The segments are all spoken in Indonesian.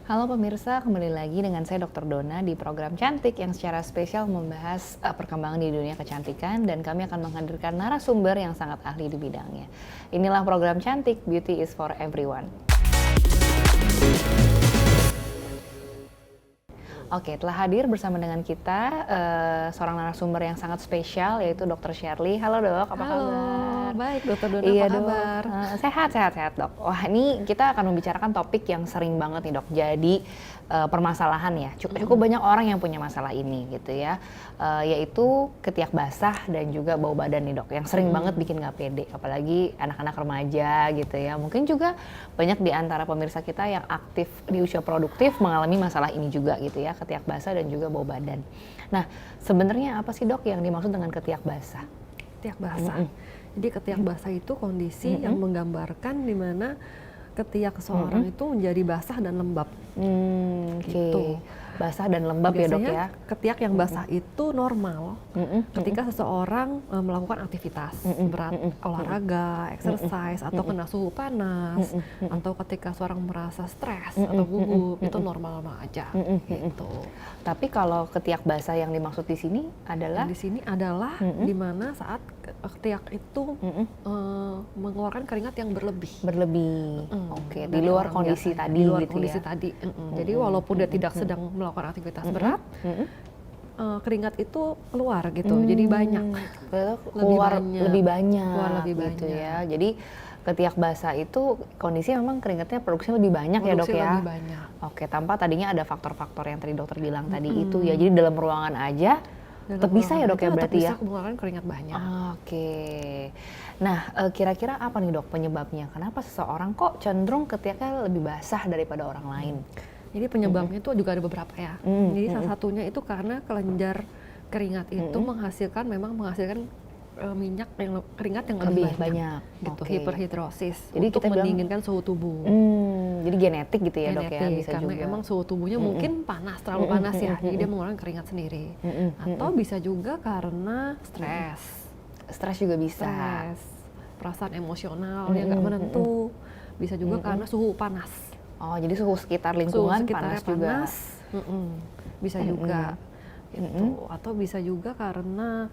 Halo pemirsa, kembali lagi dengan saya Dr. Dona di program Cantik yang secara spesial membahas perkembangan di dunia kecantikan dan kami akan menghadirkan narasumber yang sangat ahli di bidangnya. Inilah program Cantik, Beauty is for Everyone. Oke, telah hadir bersama dengan kita seorang narasumber yang sangat spesial yaitu Dr. Shirley. Halo Dok, apa kabar? Baik Dr. Dona, Iya, apa Dok. kabar? Sehat Dok. Wah, ini kita akan membicarakan topik yang sering banget nih Dok. Jadi permasalahan ya, cukup banyak orang yang punya masalah ini gitu ya, yaitu ketiak basah dan juga bau badan nih Dok, yang sering banget bikin nggak pede, apalagi anak-anak remaja gitu ya. Mungkin juga banyak di antara pemirsa kita yang aktif di usia produktif mengalami masalah ini juga gitu ya, ketiak basah dan juga bau badan. Nah, sebenarnya apa sih Dok yang dimaksud dengan ketiak basah? Ketiak basah. Jadi ketiak basah itu kondisi yang menggambarkan di mana ketiak seseorang itu menjadi basah dan lembab. Gitu. Basah dan lembab ya Dok ya. Biasanya ketiak yang basah itu normal ketika seseorang melakukan aktivitas berat, olahraga, exercise, atau kena suhu panas, atau ketika seorang merasa stres atau gugup, itu normal-normal aja. Gitu. Tapi kalau ketiak basah yang dimaksud di sini adalah? Di sini adalah di mana saat ketiak itu mengeluarkan keringat yang berlebih. Oke, di luar kondisi tadi di luar gitu kondisi ya. tadi. Jadi walaupun dia tidak sedang melakukan aktivitas berat, keringat itu keluar gitu. Jadi banyak. Keluar lebih banyak. Keluar lebih gitu banyak. ya. Jadi ketiak basah itu kondisi memang keringatnya produksinya lebih banyak ya Dok ya. Lebih banyak. Oke, tanpa tadinya ada faktor-faktor yang tadi dokter bilang tadi itu ya. Jadi dalam ruangan aja tetap bisa ya Dok ya berarti ya. Bisa mengeluarkan keringat banyak. Oke. Nah, kira-kira apa nih Dok penyebabnya? Kenapa seseorang kok cenderung ketiaknya lebih basah daripada orang lain? Jadi penyebabnya itu juga ada beberapa ya. Jadi salah satunya itu karena kelenjar keringat itu menghasilkan minyak yang keringat yang lebih banyak gitu. Oke. Hiperhidrosis. Jadi untuk kita mendinginkan suhu tubuh. Jadi genetik gitu ya Dok ya, bisa karena juga. Emang suhu tubuhnya mungkin panas, terlalu panas ya, jadi dia mengeluarkan keringat sendiri. Atau bisa juga karena Stres juga bisa. Perasaan emosional yang nggak menentu. Bisa juga karena suhu panas. Oh, jadi suhu sekitar lingkungan panas juga. Bisa juga gitu. Atau bisa juga karena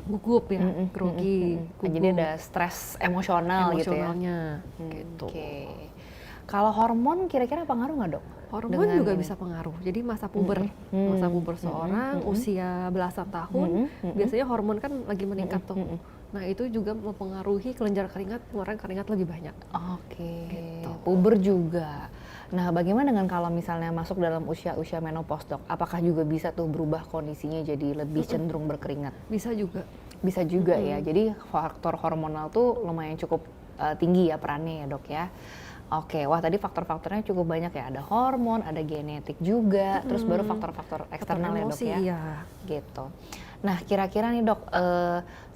gugup ya, grogi. Jadi ada stres emosional gitu ya. Gitu. Oke. Kalau hormon kira-kira pengaruh nggak Dok? Hormon juga bisa pengaruh. Jadi masa puber seorang usia belasan tahun, biasanya hormon kan lagi meningkat tuh. Nah itu juga mempengaruhi kelenjar keringat, mengeluarkan keringat lebih banyak. Oke. Gitu. Puber juga. Nah, bagaimana dengan kalau misalnya masuk dalam usia-usia menopause Dok? Apakah juga bisa tuh berubah kondisinya jadi lebih cenderung berkeringat? Bisa juga. Bisa juga ya. Jadi faktor hormonal tuh lumayan cukup tinggi ya perannya ya Dok ya. Oke, wah tadi faktor-faktornya cukup banyak ya. Ada hormon, ada genetik juga, terus baru faktor-faktor eksternal ya Dok ya. Iya. Gitu. Nah, kira-kira nih Dok,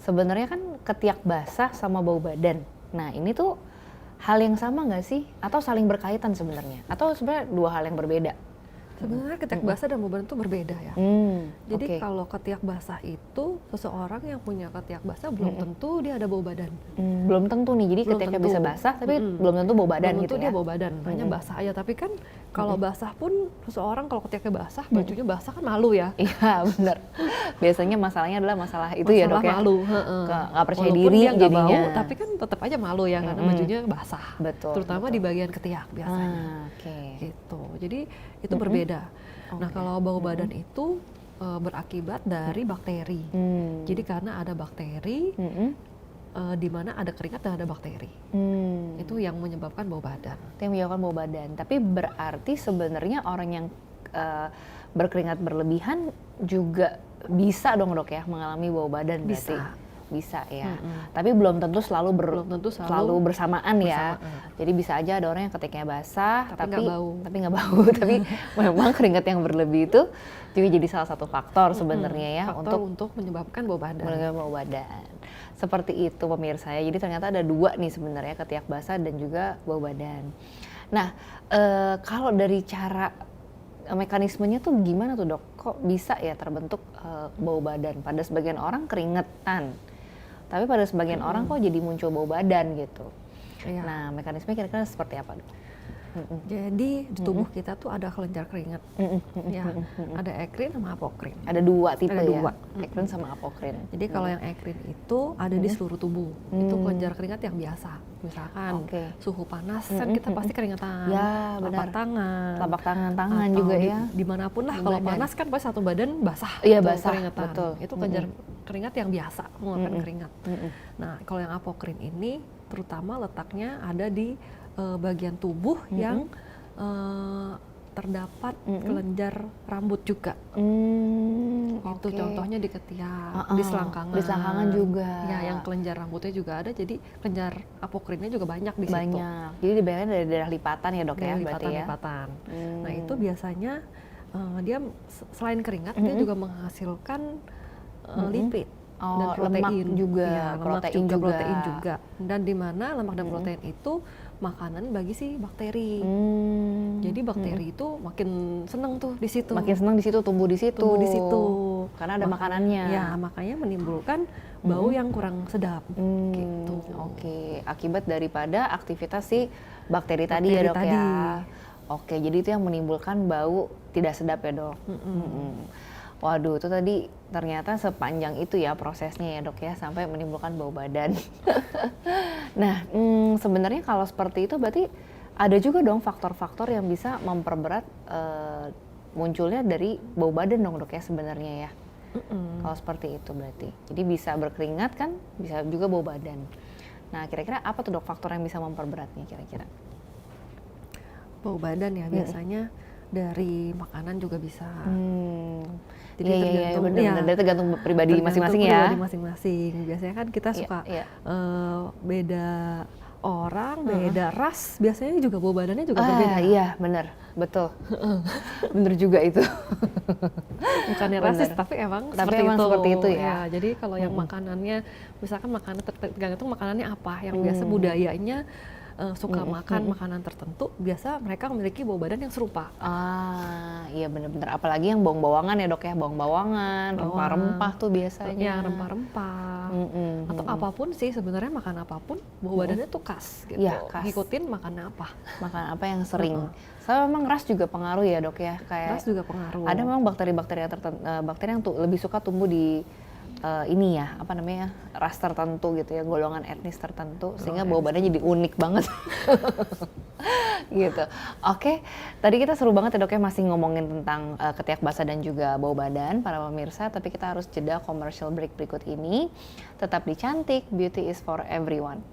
sebenarnya kan ketiak basah sama bau badan. Nah, ini tuh hal yang sama nggak sih? Atau saling berkaitan sebenarnya? Atau sebenarnya dua hal yang berbeda? Sebenarnya ketiak basah dan bau badan itu berbeda ya. Jadi kalau ketiak basah itu seseorang yang punya ketiak basah belum tentu dia ada bau badan. Belum tentu nih. Jadi ketiaknya bisa basah tapi belum tentu bau badan belum gitu tentu ya. dia bau badan, hanya basah aja. Tapi kan kalau basah pun seseorang kalau ketiaknya basah, bajunya basah kan malu ya. Iya, benar. Biasanya masalahnya adalah masalah itu ya Dok ya. Malu. Nggak percaya Walaupun diri dia nggak jadinya. bau, tapi kan tetap aja malu ya karena bajunya basah. Betul. Terutama di bagian ketiak biasanya. Oke. Gitu. Jadi itu berbeda. Nah kalau bau badan itu berakibat dari bakteri. Jadi karena ada bakteri, di mana ada keringat dan ada bakteri. Itu yang menyebabkan bau badan. Itu yang menyebabkan bau badan. Tapi berarti sebenarnya orang yang berkeringat berlebihan juga bisa dong Dok ya mengalami bau badan berarti. Bisa ya. Tapi belum tentu selalu bersamaan ya. Jadi bisa aja ada orang yang ketiknya basah tapi nggak bau. Tapi memang keringat yang berlebih itu juga jadi salah satu faktor sebenarnya ya untuk menyebabkan bau badan. Seperti itu pemirsa ya. Jadi ternyata ada dua nih sebenarnya, ketiak basah dan juga bau badan. Nah, kalau dari cara mekanismenya tuh gimana tuh Dok? Kok bisa ya terbentuk bau badan? Pada sebagian orang keringetan. Tapi pada sebagian orang kok jadi muncul bau badan gitu. Iya. Nah, mekanisme kira-kira seperti apa? Jadi di tubuh kita tuh ada kelenjar keringat, ya, ada ekrin sama apokrin. Ada 2 tipe Ada ya, 2. ekrin sama apokrin. Jadi kalau yang ekrin itu ada di seluruh tubuh, itu kelenjar keringat yang biasa. Misalkan suhu panas kan kita pasti keringatan, Ya, telapak tangan, tangan atau juga ya. dimanapun lah, kalau panas kan pasti satu badan basah, Iya, tuh, basah, keringatan. betul. Itu kelenjar keringat yang biasa mengeluarkan keringat. Nah, kalau yang apokrin ini terutama letaknya ada di bagian tubuh yang terdapat kelenjar rambut juga. Itu contohnya di ketiak, di selangkangan. Di selangkangan juga. Ya, yang kelenjar rambutnya juga ada, jadi kelenjar apokrinnya juga banyak di situ. Banyak. Jadi dibayangkan dari daerah lipatan ya dok ya, berarti ya. Lipatan. Nah itu biasanya dia selain keringat dia juga menghasilkan lipid. Dan protein lemak juga, ya, protein juga. Dan di mana lemak dan protein itu makanan bagi si bakteri. Jadi bakteri itu makin seneng tuh di situ. Makin seneng di situ, tumbuh di situ. Karena ada makanannya. Ya, makanya menimbulkan bau yang kurang sedap. Gitu. Oke, akibat daripada aktivitas si bakteri tadi ya dok ya. Oke, jadi itu yang menimbulkan bau tidak sedap ya dok. Waduh, itu tadi ternyata sepanjang itu ya prosesnya ya dok ya, sampai menimbulkan bau badan. Nah, sebenarnya kalau seperti itu berarti ada juga dong faktor-faktor yang bisa memperberat munculnya dari bau badan dong dok ya sebenarnya ya. Kalau seperti itu berarti. Jadi bisa berkeringat kan, bisa juga bau badan. Nah, kira-kira apa tuh dok faktor yang bisa memperberatnya kira-kira? Bau badan ya biasanya dari makanan juga bisa. Jadi tergantung pribadi masing-masing ya. Pribadi masing-masing. Biasanya kan kita suka beda orang, beda ras, biasanya juga bau badannya juga berbeda. Iya, benar, betul. Bener juga itu. Bukannya rasis, tapi emang seperti itu ya. Jadi kalau yang makanannya, misalkan makanan tergantung makanannya apa, yang biasa budayanya suka makan makanan tertentu, biasa mereka memiliki bau badan yang serupa. Iya benar-benar. Apalagi yang bawang-bawangan ya dok ya, bawang-bawangan, rempah-rempah tuh biasanya. Ya, rempah-rempah. Atau apapun sih sebenarnya, makan apapun, bau badannya tuh khas gitu. Ya, khas. Ngikutin makan apa. Makan apa yang sering. Soalnya memang ras juga pengaruh ya dok ya. Ras juga pengaruh. Ada memang bakteri-bakteri yang lebih suka tumbuh di ini ya, apa namanya, ras tertentu gitu ya, golongan etnis tertentu, sehingga bau badannya jadi unik banget. Gitu. Oke, tadi kita seru banget ya dok ya, masih ngomongin tentang ketiak basah dan juga bau badan para pemirsa, tapi kita harus jeda commercial break berikut ini. Tetap di Cantik, Beauty is for everyone.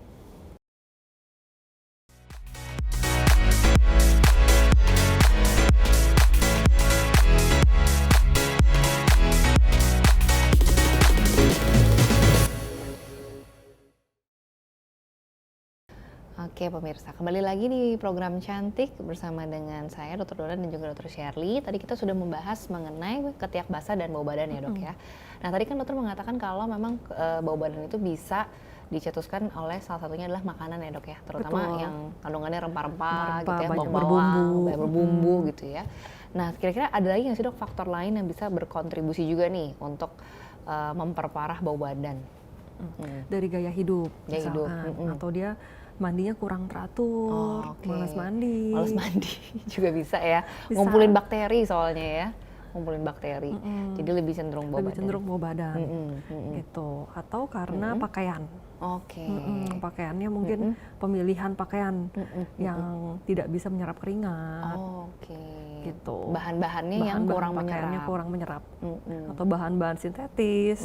Oke pemirsa, kembali lagi di program Cantik bersama dengan saya Dr. Dolan dan juga Dr. Shirley. Tadi kita sudah membahas mengenai ketiak basah dan bau badan ya dok ya. Nah tadi kan dokter mengatakan kalau memang bau badan itu bisa dicetuskan oleh salah satunya adalah makanan ya dok ya. Terutama yang kandungannya rempah-rempah gitu ya, bawang-bawang, banyak berbumbu gitu ya. Nah kira-kira ada lagi nggak sih dok faktor lain yang bisa berkontribusi juga nih untuk memperparah bau badan? Dari gaya hidup atau dia mandinya kurang teratur, malas mandi. Malas mandi juga bisa ya. Ngumpulin bakteri soalnya ya. Ngumpulin bakteri. Jadi lebih cenderung bau badan. Gitu. Atau karena pakaian. Pakaiannya mungkin pemilihan pakaian yang tidak bisa menyerap keringat. Gitu. Bahan-bahannya yang kurang menyerap. Atau bahan-bahan sintetis.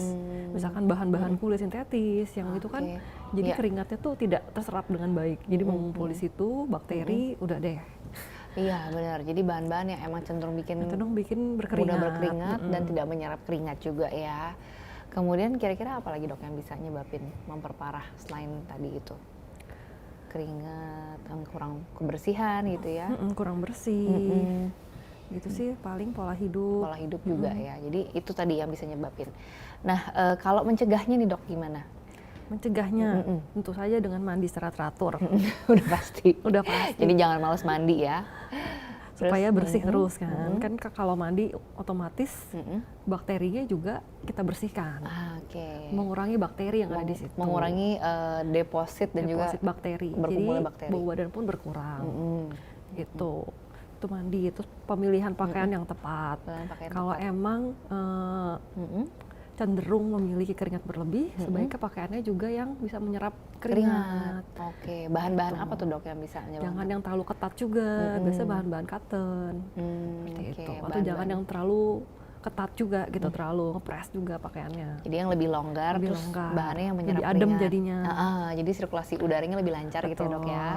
Misalkan bahan-bahan kulit sintetis yang itu kan jadi keringatnya tuh tidak terserap dengan baik. Jadi mengumpul di situ bakteri udah deh. Iya benar. Jadi bahan-bahan yang emang cenderung bikin berkeringat, mudah berkeringat dan tidak menyerap keringat juga ya. Kemudian kira-kira apa lagi dok yang bisa nyebabin memperparah selain tadi itu? Keringat, kurang kebersihan gitu ya. Kurang bersih. Gitu sih paling pola hidup. Pola hidup juga ya. Jadi itu tadi yang bisa nyebabin. Nah kalau mencegahnya nih dok gimana? Mencegahnya tentu saja dengan mandi secara teratur. Udah pasti. Jadi jangan malas mandi ya. Supaya bersih terus kan. Kan kalau mandi otomatis bakterinya juga kita bersihkan. Mengurangi bakteri yang ada di situ. Mengurangi deposit dan juga bakteri. Jadi bakteri. Bau badan pun berkurang. gitu. Itu mandi, itu pemilihan pakaian yang tepat. Kalau emang cenderung memiliki keringat berlebih, sebaiknya pakaiannya juga yang bisa menyerap keringat. Oke, bahan-bahan apa tuh dok yang bisa menyerap? Jangan yang terlalu ketat juga, biasanya bahan-bahan cotton, seperti itu. Atau jangan yang terlalu ketat juga gitu, terlalu ngepres juga pakaiannya. Jadi yang lebih longgar, bahannya yang menyerap lebih adem keringat. jadinya. Jadi sirkulasi udaranya lebih lancar. Betul. Gitu ya dok ya.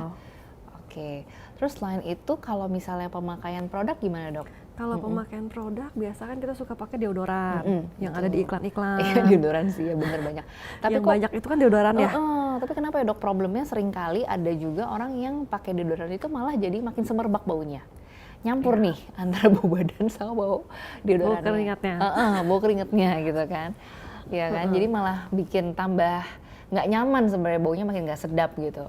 Oke, terus selain itu kalau misalnya pemakaian produk gimana dok? Kalau pemakaian produk biasa kan kita suka pakai deodoran yang ada di iklan-iklan. Iya, deodoran sih ya, bener banyak. Tapi yang banyak itu kan deodoran ya. Tapi kenapa ya dok, problemnya sering kali ada juga orang yang pakai deodoran itu malah jadi makin semerbak baunya. Nyampur nih antara bau badan sama bau deodorannya. Bau keringatnya. Bau keringatnya gitu kan. Ya kan, jadi malah bikin tambah nggak nyaman sebenarnya, baunya makin nggak sedap gitu.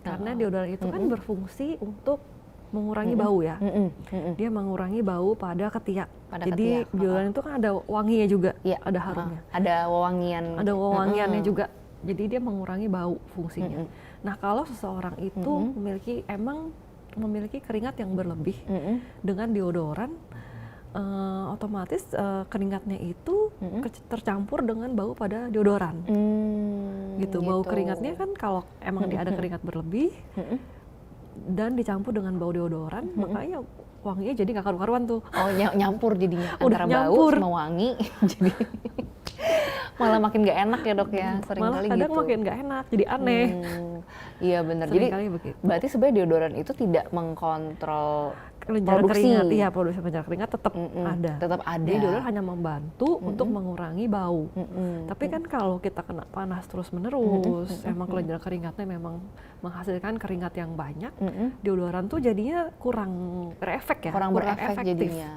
Karena deodoran itu kan berfungsi untuk mengurangi bau ya. Dia mengurangi bau pada ketiak. Jadi deodoran itu kan ada wanginya juga, ada harumnya. Ada wewangian. Ada wewangiannya juga. Jadi dia mengurangi bau fungsinya. Nah kalau seseorang itu memiliki keringat yang berlebih dengan deodoran, otomatis keringatnya itu tercampur dengan bau pada deodoran. Gitu. Bau keringatnya kan kalau emang dia ada keringat berlebih dan dicampur dengan bau deodoran, makanya wanginya jadi nggak karu-karuan tuh. Oh, nyampur jadinya antara bau sama wangi. Jadi malah makin nggak enak ya dok ya, sering malah kali kadang gitu. makin nggak enak, jadi aneh. Iya benar. Jadi berarti sebenarnya deodoran itu tidak mengkontrol produksi keringat. Iya, produksi kelenjar keringat tetap ada. Tetap ada. Jadi deodoran hanya membantu untuk mengurangi bau. Tapi kan kalau kita kena panas terus-menerus, emang kelenjar keringatnya memang menghasilkan keringat yang banyak, deodoran tuh jadinya kurang berefek ya. Kurang berefek jadinya.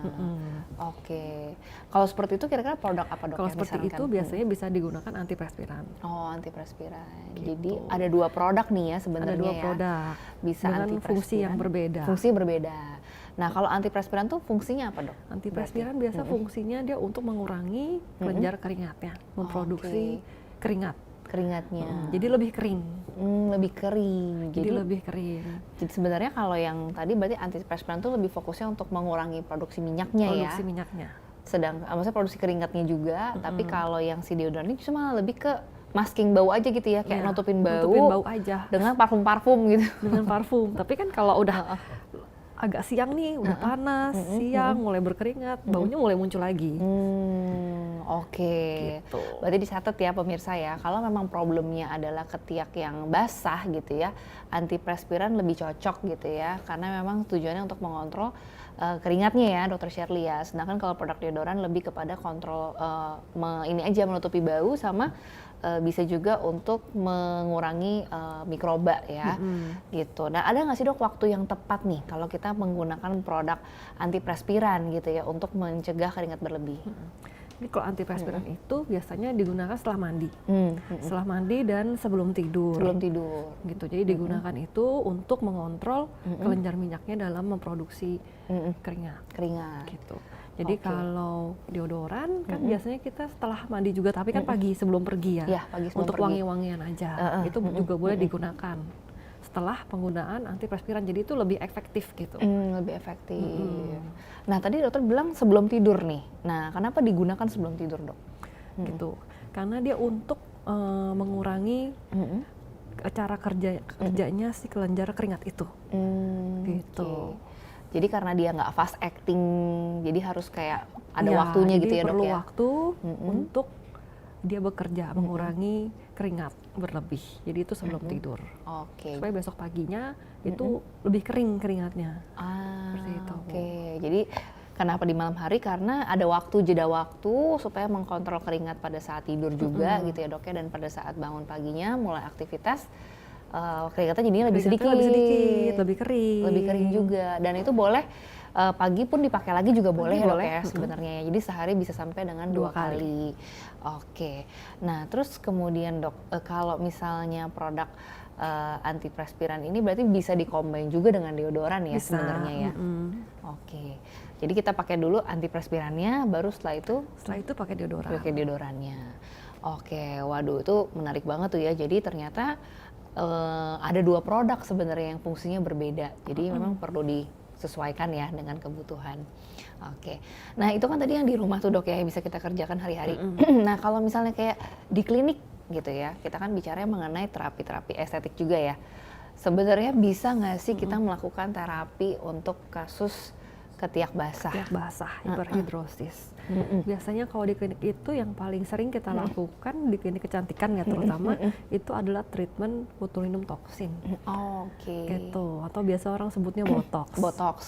Oke. Kalau seperti itu kira-kira produk apa dok? Kalau seperti itu biasanya bisa digunakan antiperspiran. Oh, antiperspiran. Gitu. Jadi ada 2 produk nih ya sebenarnya. Ada 2 produk. Bisa dengan fungsi yang berbeda. Fungsi berbeda. Nah, kalau antiperspiran tuh fungsinya apa dok? Antiperspiran biasa fungsinya dia untuk mengurangi kelenjar keringatnya, memproduksi keringatnya. Jadi lebih kering. Lebih kering. Jadi lebih kering. Jadi sebenarnya kalau yang tadi berarti antiperspiran tuh lebih fokusnya untuk mengurangi produksi minyaknya ya. Produksi minyaknya. Maksudnya produksi keringatnya juga, tapi kalau yang si deodoran ini cuma lebih ke masking bau aja gitu ya, kayak nutupin bau aja dengan parfum gitu. Dengan parfum. Tapi kan kalau udah agak siang nih, udah panas, siang mulai berkeringat, baunya mulai muncul lagi. Oke. Gitu. Berarti dicatat ya pemirsa ya, kalau memang problemnya adalah ketiak yang basah gitu ya, antiperspiran lebih cocok gitu ya, karena memang tujuannya untuk mengontrol keringatnya ya Dr. Shirley ya. Sedangkan kalau produk deodoran lebih kepada kontrol ini aja, menutupi bau sama bisa juga untuk mengurangi mikroba ya, gitu. Nah, ada nggak sih dok waktu yang tepat nih kalau kita menggunakan produk antiperspiran gitu ya untuk mencegah keringat berlebih? Ini kalau antiperspiran itu biasanya digunakan setelah mandi, setelah mandi dan sebelum tidur. Sebelum tidur. Gitu. Jadi digunakan itu untuk mengontrol kelenjar minyaknya dalam memproduksi keringat. Gitu. Jadi kalau deodoran kan biasanya kita setelah mandi juga, tapi kan pagi sebelum pergi ya. Iya, pagi sebelum untuk wangi-wangian aja. Itu juga boleh digunakan setelah penggunaan antiperspiran. Jadi itu lebih efektif gitu. Lebih efektif. Nah, tadi dokter bilang sebelum tidur nih. Nah, kenapa digunakan sebelum tidur, dok? Gitu. Karena dia untuk mengurangi cara kerjanya si kelenjar keringat itu. Gitu. Okay. Jadi karena dia nggak fast acting, jadi harus kayak ada waktunya gitu ya dok ya? Perlu waktu untuk dia bekerja, mengurangi keringat berlebih. Jadi itu sebelum tidur. Oke. Supaya besok paginya itu lebih kering keringatnya. Seperti itu. Oke. Jadi kenapa di malam hari? Karena ada jeda waktu supaya mengkontrol keringat pada saat tidur juga gitu ya dok ya. Dan pada saat bangun paginya mulai aktivitas, keringatnya jadinya lebih sedikit, lebih kering juga, dan itu boleh pagi pun dipakai lagi juga boleh ya dok ya sebenarnya ya. Jadi sehari bisa sampai dengan 2 kali. Oke. Nah terus kemudian dok, kalau misalnya produk antiperspiran ini berarti bisa dikombin juga dengan deodoran ya sebenarnya ya. Oke. Jadi kita pakai dulu antiperspirannya, baru setelah itu pakai deodoran. Pakai deodorannya. Oke. Waduh itu menarik banget tuh ya. Jadi ternyata ada 2 produk sebenarnya yang fungsinya berbeda. Jadi memang perlu disesuaikan ya dengan kebutuhan. Oke. Nah, itu kan tadi yang di rumah tuh Dok ya, yang bisa kita kerjakan hari-hari. Nah, kalau misalnya kayak di klinik gitu ya, kita kan bicaranya mengenai terapi-terapi estetik juga ya. Sebenarnya bisa nggak sih kita melakukan terapi untuk kasus ketiak basah? Ketiak basah, hiperhidrosis. Biasanya kalau di klinik itu yang paling sering kita lakukan di klinik kecantikan ya terutama itu adalah treatment botulinum toksin. Oke. Gitu, atau biasa orang sebutnya botox. Botox.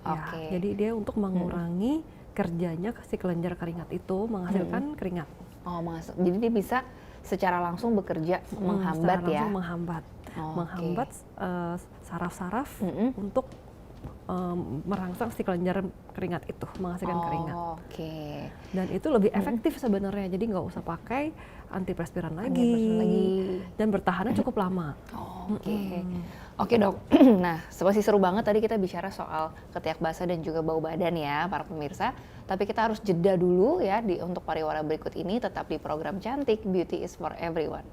Ya, Oke. jadi dia untuk mengurangi kerjanya si kelenjar keringat itu menghasilkan keringat. Oh, jadi dia bisa secara langsung bekerja menghambat Secara ya. langsung menghambat. Menghambat saraf-saraf untuk merangsang si kelenjar keringat itu menghasilkan keringat. Oke. Dan itu lebih efektif sebenarnya, jadi nggak usah pakai antiperspiran lagi. Dan bertahannya cukup lama. Oke. Oke Dok, nah masih seru banget tadi kita bicara soal ketiak basah dan juga bau badan ya para pemirsa. Tapi kita harus jeda dulu ya untuk pariwara berikut ini, tetap di program Cantik, Beauty is for Everyone.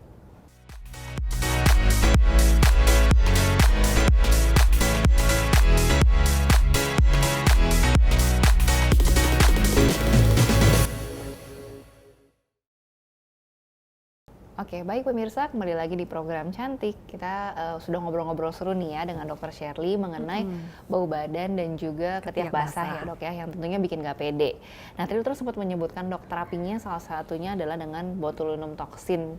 Oke, baik pemirsa, kembali lagi di program Cantik. Kita sudah ngobrol-ngobrol seru nih ya dengan Dr. Shirley mengenai bau badan dan juga ketiak basah ya Dok ya, yang tentunya bikin gak pede. Nah tadi Dokter sempat menyebutkan Dok, terapinya salah satunya adalah dengan botulinum toksin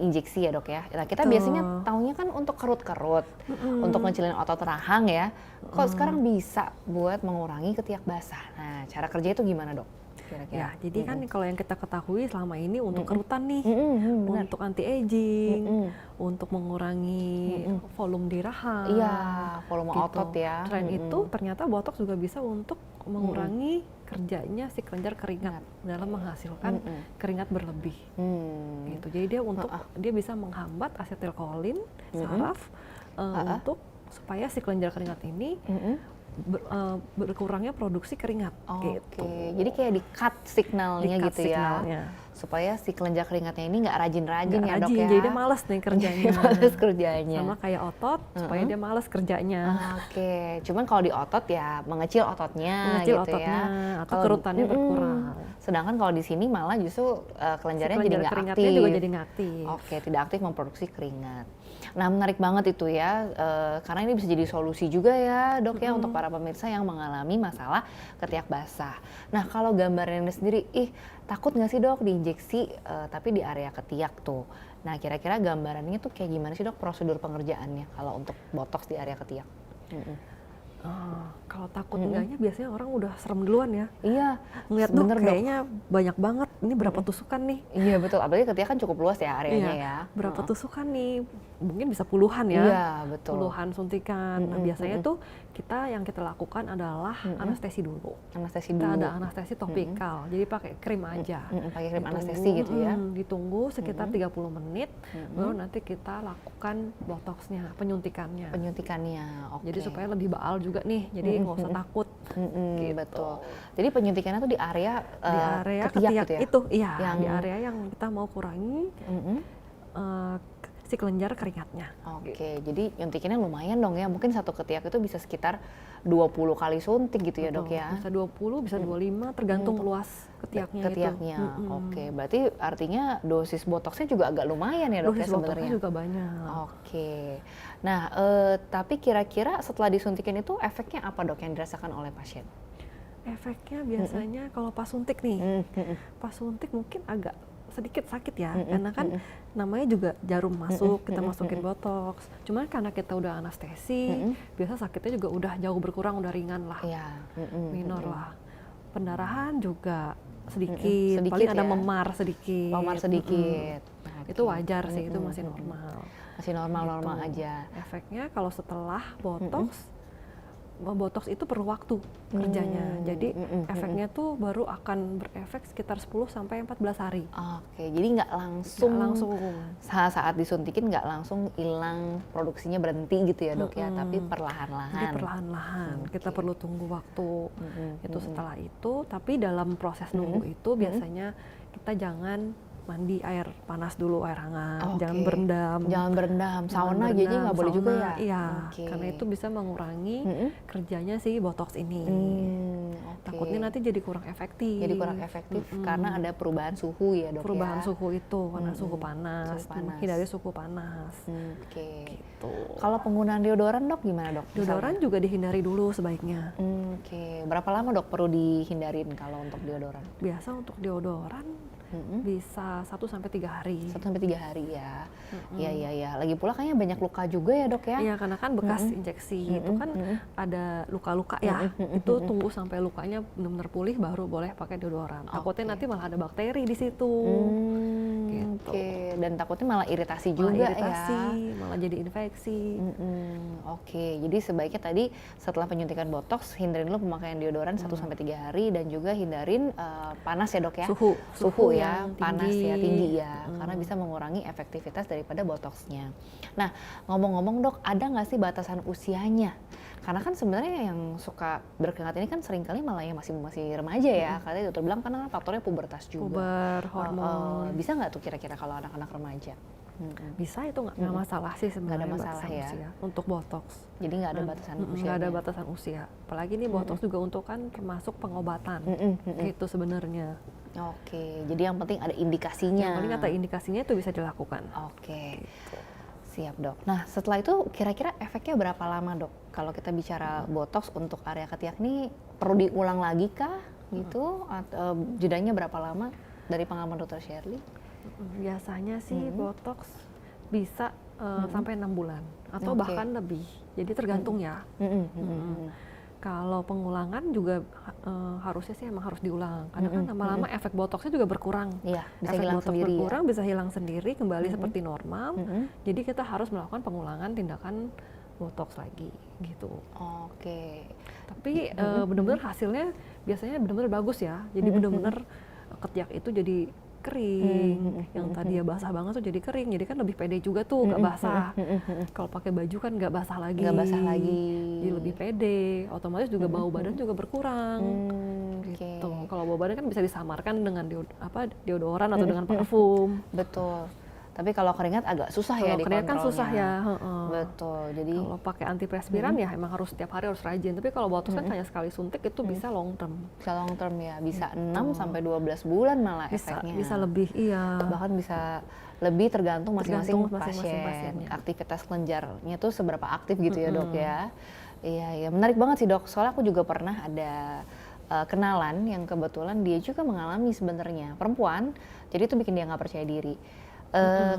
injeksi ya Dok ya. Nah kita biasanya taunya kan untuk kerut-kerut, untuk ngecilin otot rahang ya. Kok sekarang bisa buat mengurangi ketiak basah? Nah cara kerja itu gimana Dok? Kira-kira. Ya, jadi kan kalau yang kita ketahui selama ini untuk kerutan nih, untuk anti-aging, untuk mengurangi volume di rahang. Iya, volume gitu. otot ya. Selain itu, ternyata botox juga bisa untuk mengurangi kerjanya si kelenjar keringat dalam menghasilkan keringat berlebih. Gitu. Jadi dia bisa menghambat asetilkolin saraf untuk supaya si kelenjar keringat ini berkurangnya produksi keringat. Gitu. Jadi kayak di-cut signalnya Di-cut gitu signalnya. ya. Supaya si kelenjar keringatnya ini nggak rajin-rajin ya Dok ya. Jadi dia malas nih kerjanya. Malas kerjanya. Sama kayak otot, supaya dia malas kerjanya. Oke, cuman kalau di otot ya mengecil ototnya Mengecil gitu ototnya, ya. atau kerutannya berkurang. Sedangkan kalau di sini malah justru kelenjarnya jadi nggak keringatnya aktif. juga jadi nggak aktif. Oke, tidak aktif memproduksi keringat. Nah menarik banget itu ya, karena ini bisa jadi solusi juga ya Dok ya untuk para pemirsa yang mengalami masalah ketiak basah. Nah kalau gambarannya sendiri, takut nggak sih Dok diinjeksi tapi di area ketiak tuh? Nah kira-kira gambarannya tuh kayak gimana sih Dok prosedur pengerjaannya kalau untuk botox di area ketiak? Kalau takut enggaknya biasanya orang udah serem duluan ya. Iya, Ngeliat bener Dok. kayaknya banyak banget, ini berapa tusukan nih? Iya betul, apalagi ketiak kan cukup luas ya areanya ya. Berapa tusukan nih? Mungkin bisa puluhan ya. Iya betul. Puluhan suntikan. Nah biasanya tuh yang kita lakukan adalah anestesi dulu. Anestesi Kita dulu. ada anestesi topikal, jadi pakai krim aja. Pakai krim anestesi gitu ya. Ditunggu sekitar 30 menit, baru nanti kita lakukan botoxnya, penyuntikannya. Penyuntikannya, oke. Jadi supaya lebih baal juga nih, jadi nggak usah takut. Gitu. Betul. Jadi penyuntikannya tuh di area, Di area ketiak gitu ya? itu, iya. Yang- Di area yang kita mau kurangi si kelenjar keringatnya. Oke, jadi nyuntikinnya lumayan dong ya. Mungkin satu ketiak itu bisa sekitar 20 kali suntik gitu ya Dok ya? Bisa 20, bisa 25, tergantung luas ketiaknya Ketiaknya, itu. oke. Berarti artinya dosis botoxnya juga agak lumayan ya Dok ya Dosis botoxnya sebenarnya? juga banyak. Oke. Nah, tapi kira-kira setelah disuntikin itu efeknya apa Dok yang dirasakan oleh pasien? Efeknya biasanya kalau pas suntik nih, pas suntik mungkin agak sedikit sakit ya, karena kan namanya juga jarum masuk, kita masukin botox. Cuman karena kita udah anestesi, biasa sakitnya juga udah jauh berkurang, udah ringan lah, Iya. minor lah. Pendarahan juga sedikit, paling ada ya? memar sedikit. Memar sedikit. Itu wajar sih, itu masih normal. Masih normal-normal Gitu. aja. Efeknya kalau setelah botox, botox itu perlu waktu kerjanya. Jadi efeknya tuh baru akan berefek sekitar 10 sampai 14 hari. Oke, jadi nggak langsung, saat disuntikin nggak langsung hilang produksinya berhenti gitu ya Dok ya, tapi perlahan-lahan. Jadi perlahan-lahan, kita perlu tunggu waktu itu setelah itu. Tapi dalam proses nunggu itu biasanya kita jangan mandi air panas dulu, air hangat, Oke. jangan berendam. Jangan berendam, Jangan sauna jadi berendam, nggak boleh juga sauna, ya? Iya, Oke. karena itu bisa mengurangi kerjanya si botox ini. Oke. Takutnya nanti jadi kurang efektif. Jadi kurang efektif karena ada perubahan suhu ya dok perubahan ya? suhu itu, karena suhu panas, Suhu panas. menghindari suhu panas. Oke. Gitu. Kalau penggunaan deodoran dok gimana dok? Deodoran juga dihindari dulu sebaiknya. Oke. Berapa lama dok perlu dihindarin kalau untuk deodoran? Biasa untuk deodoran bisa 1-3 hari. 1-3 hari ya. Iya iya iya. Lagi pula kayaknya banyak luka juga ya dok ya? Iya, karena kan bekas injeksi itu kan ada luka-luka ya. Itu tunggu sampai lukanya benar-benar pulih baru boleh pakai deodoran. Takutnya nanti malah ada bakteri di situ. Gitu. Oke. Dan takutnya malah iritasi Malah juga iritasi, ya. malah jadi infeksi. Oke, jadi sebaiknya tadi setelah penyuntikan botox hindarin dulu pemakaian deodoran 1-3 hari dan juga hindarin panas ya dok ya. Suhu Ya, yang panas tinggi. ya, tinggi ya, karena bisa mengurangi efektivitas daripada botoxnya. Nah, ngomong-ngomong dok, ada nggak sih batasan usianya? Karena kan sebenarnya yang suka berkeringat ini kan seringkali malah yang masih remaja ya, karena dokter bilang karena faktornya pubertas juga. Puber, hormon. Bisa nggak tuh kira-kira kalau anak-anak remaja? Bisa, itu nggak masalah sih sebenarnya. Nggak ada masalah batasan ya. usia untuk botox. Jadi nggak ada batasan usia. Nggak ada batasan usia. Apalagi nih botox juga untuk kan termasuk pengobatan. Gitu sebenarnya. Oke, jadi yang penting ada indikasinya. Yang penting kata indikasinya itu bisa dilakukan. Oke, siap dok. Nah setelah itu kira-kira efeknya berapa lama dok? Kalau kita bicara botox untuk area ketiak ini perlu diulang lagi kah gitu? Atau jedanya berapa lama dari pengalaman dokter Shirley? Biasanya sih botox bisa sampai 6 bulan atau Oke. bahkan lebih. Jadi tergantung ya. Kalau pengulangan juga harusnya sih emang harus diulang, karena kan lama-lama efek botoxnya juga berkurang. Iya, bisa Efek hilang botox sendiri ya. berkurang, bisa hilang sendiri, kembali seperti normal. Jadi kita harus melakukan pengulangan tindakan botox lagi gitu. Oke. Tapi benar-benar hasilnya biasanya benar-benar bagus ya. Jadi benar-benar ketiak itu jadi kering, yang tadi ya basah banget tuh jadi kering, jadi kan lebih pede juga tuh, nggak basah. Kalau pakai baju kan nggak basah lagi. Nggak basah lagi. Jadi lebih pede, otomatis juga bau badan juga berkurang. Oke. Gitu. Kalau bau badan kan bisa disamarkan dengan deodoran atau dengan parfum. Betul. Tapi kalau keringat agak susah ya Kalau keringat kan susah ya. Betul. Jadi Kalau pakai antiperspiran ya emang harus setiap hari harus rajin. Tapi kalau botox kan hanya sekali suntik itu bisa long term. bisa long term ya, bisa 6-12 bulan malah efeknya. Bisa lebih, iya. Bahkan bisa lebih tergantung masing-masing Tergantung masing-masing pasiennya. Aktivitas kelenjarnya tuh seberapa aktif gitu ya dok ya. Iya, ya menarik banget sih dok. Soalnya aku juga pernah ada kenalan yang kebetulan dia juga mengalami sebenarnya perempuan. Jadi itu bikin dia nggak percaya diri.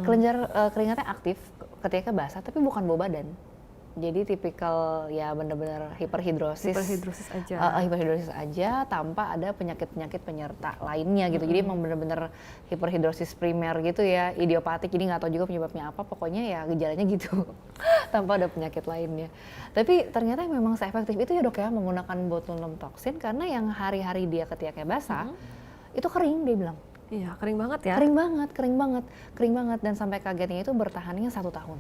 Kelenjar keringatnya aktif ketika basah, tapi bukan bau badan. Jadi tipikal ya benar-benar hiperhidrosis. Hiperhidrosis aja. Hiperhidrosis aja tanpa ada penyakit-penyakit penyerta lainnya gitu. Jadi emang benar-benar hiperhidrosis primer gitu ya, idiopatik. Jadi nggak tahu juga penyebabnya apa. Pokoknya ya gejalanya gitu, tanpa ada penyakit lainnya. Tapi ternyata memang seefektif itu ya dok ya menggunakan botulinum toxin, karena yang hari-hari dia ketiaknya basah itu kering dia bilang. Iya, kering banget ya. Kering banget dan sampai kagetnya itu bertahannya 1 tahun.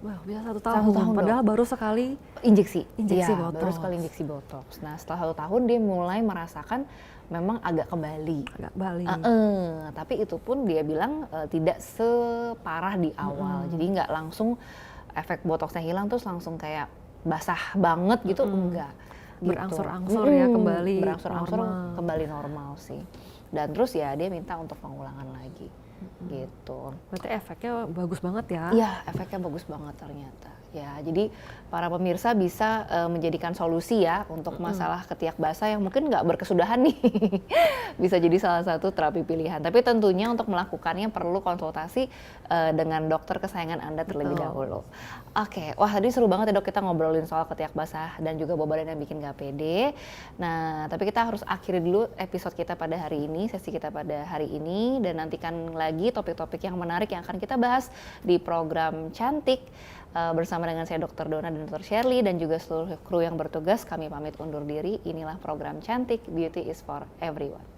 Wah, bisa 1 1 tahun, padahal baru sekali injeksi Injeksi Iya, baru botox. sekali injeksi botox. Nah setelah 1 tahun dia mulai merasakan memang agak kembali. agak balik. Tapi itu pun dia bilang tidak separah di awal. Jadi nggak langsung efek botoxnya hilang terus langsung kayak basah banget gitu, enggak. Gitu. Berangsur-angsur ya kembali Berangsur-angsur normal. kembali normal sih. Dan terus ya dia minta untuk pengulangan lagi. Gitu. Berarti efeknya bagus banget ya. Iya, efeknya bagus banget ternyata. Ya, jadi para pemirsa bisa menjadikan solusi ya untuk masalah ketiak basah yang mungkin nggak berkesudahan nih. Bisa jadi salah satu terapi pilihan. Tapi tentunya untuk melakukannya perlu konsultasi dengan dokter kesayangan Anda terlebih dahulu. Oke, wah tadi seru banget ya dok kita ngobrolin soal ketiak basah dan juga bau badan yang bikin nggak pede. Nah, tapi kita harus akhiri dulu episode kita pada hari ini, sesi kita pada hari ini, dan nantikan lagi topik-topik yang menarik yang akan kita bahas di program Cantik bersama dengan saya Dr. Dona dan Dr. Shirley dan juga seluruh kru yang bertugas. Kami pamit undur diri. Inilah program Cantik, Beauty is for Everyone.